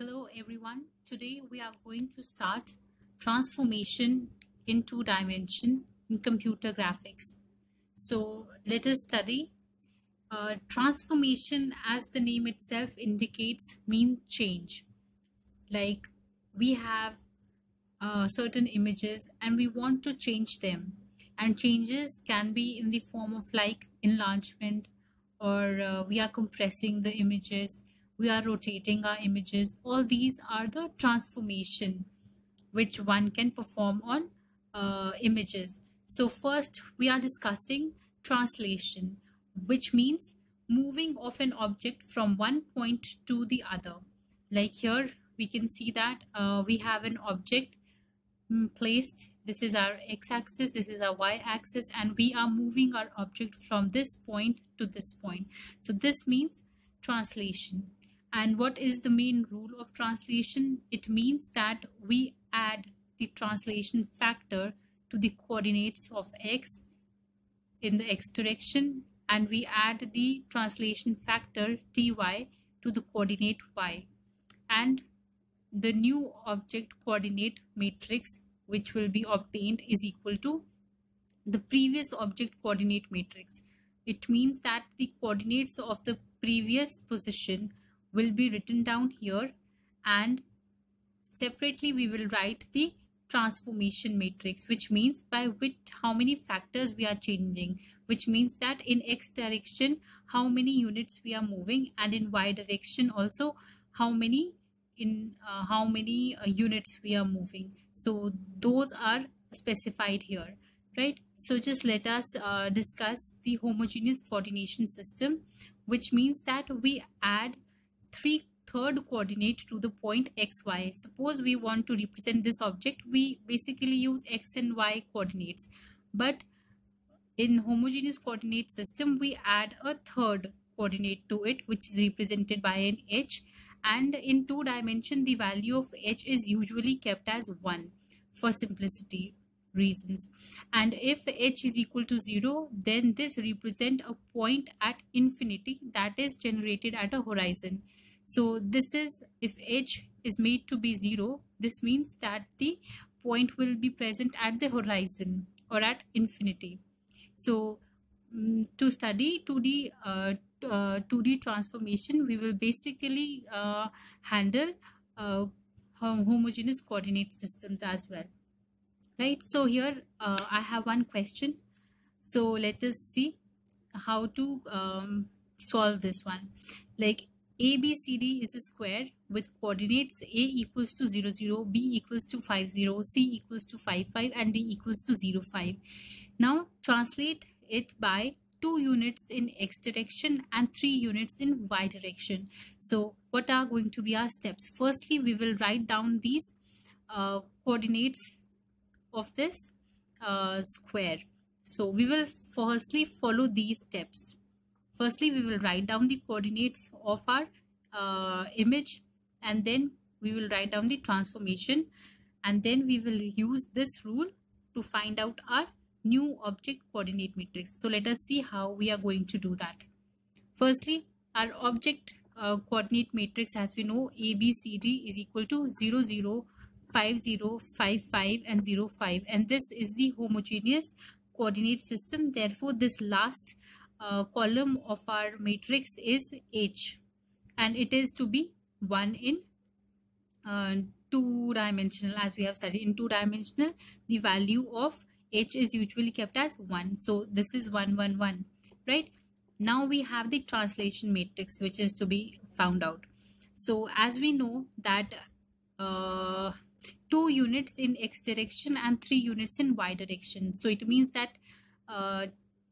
Hello everyone. Today we are going to start transformation in two dimension in computer graphics. So let us study transformation, as the name itself indicates, mean change. Like we have certain images and we want to change them, and changes can be in the form of like enlargement, or we are compressing the images, we are rotating our images. All these are the transformation which one can perform on images. So first we are discussing translation, which means moving of an object from one point to the other. Like here we can see that we have an object placed. This is our x-axis, this is our y-axis, and we are moving our object from this point to this point. So this means translation. And what is the main rule of translation? It means that we add the translation factor to the coordinates of x in the x direction, and we add the translation factor ty to the coordinate y, and the new object coordinate matrix which will be obtained is equal to the previous object coordinate matrix. It means that the coordinates of the previous position will be written down here, and separately we will write the transformation matrix, which means by which how many factors we are changing, which means that in x direction how many units we are moving, and in y direction also how many units we are moving. So those are specified here, right? So just let us discuss the homogeneous coordination system, which means that we add third coordinate to the point xy. Suppose we want to represent this object, we basically use x and y coordinates, but in homogeneous coordinate system we add a third coordinate to it, which is represented by an h, and in two dimension the value of h is usually kept as 1 for simplicity reasons. And if h is equal to 0, then this represent a point at infinity that is generated at a horizon. So this is, if h is made to be 0, this means that the point will be present at the horizon or at infinity. So to study 2D transformation, we will basically handle homogeneous coordinate systems as well, right? So here I have one question, so let us see how to solve this one. Like ABCD is a square with coordinates a equals to 0, 0, b equals to 5, 0, c equals to 5, 5, and d equals to 0, 5. Now translate it by 2 units in x direction and 3 units in y direction. So what are going to be our steps? Firstly, we will write down these coordinates of this square. So we will firstly follow these steps. Firstly, we will write down the coordinates of our image, and then we will write down the transformation, and then we will use this rule to find out our new object coordinate matrix. So let us see how we are going to do that. Firstly, our object coordinate matrix, as we know, ABCD is equal to 0, 0, 5, 0, 5, 5, and 0, 5, and this is the homogeneous coordinate system. Therefore, this last column of our matrix is H, and it is to be 1 in two-dimensional. As we have studied in two-dimensional, the value of H is usually kept as 1. So this is 1, 1, 1, right? Now we have the translation matrix, which is to be found out. So as we know that 2 units in x direction and 3 units in y direction. So it means that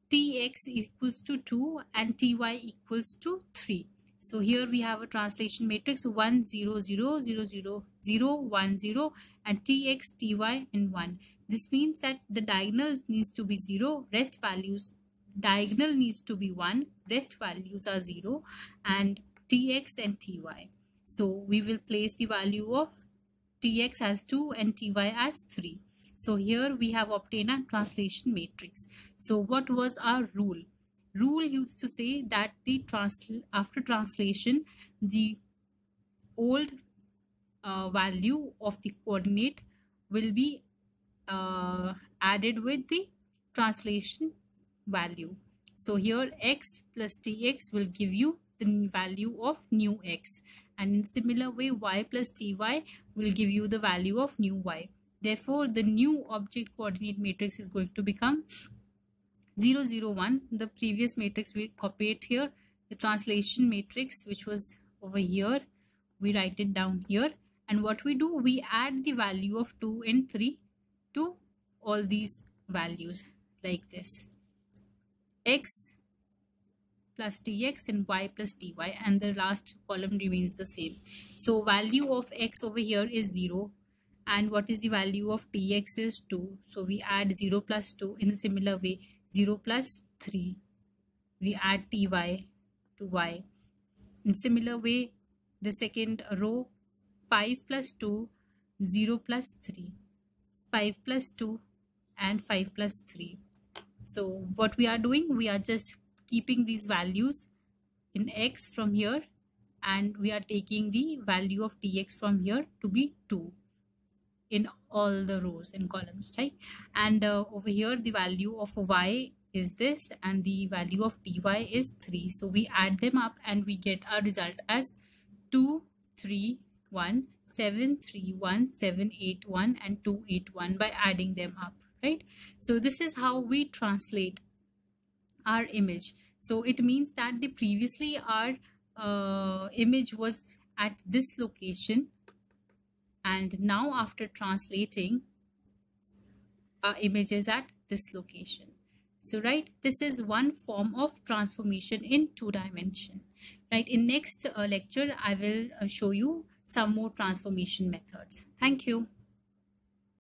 tx equals to 2 and ty equals to 3. So here we have a translation matrix 1, 0, 0, 0, 0, 0, 1, 0, and tx, ty, and 1. This means that the diagonal needs to be 0, rest values, diagonal needs to be 1, rest values are 0, and tx and ty. So we will place the value of tx as 2 and ty as 3. So here we have obtained a translation matrix. So what was our rule? Rule used to say that the after translation, the old value of the coordinate will be added with the translation value. So here x plus tx will give you the value of new x, and in similar way y plus ty will give you the value of new y. Therefore the new object coordinate matrix is going to become 0 0 1. The previous matrix we copy it here, the translation matrix which was over here, we write it down here, and what we do, we add the value of 2 and 3 to all these values like this, x plus tx and y plus ty, and the last column remains the same. So value of x over here is 0, and what is the value of tx is 2. So we add 0 plus 2. In a similar way, 0 plus 3, we add ty to y. In similar way, the second row, 5 plus 2, 0 plus 3, 5 plus 2 and 5 plus 3. So what we are doing, we are just keeping these values in x from here, and we are taking the value of tx from here to be 2 in all the rows and columns, right? And over here the value of y is this, and the value of ty is 3. So we add them up and we get our result as 2 3 1 7 3 1 7 8 1 and 2 8 1 by adding them up, right? So this is how we translate our image. So it means that the previously our image was at this location, and now after translating, our image is at this location. So right, this is one form of transformation in 2 dimension. Right, in next lecture I will show you some more transformation methods. Thank you.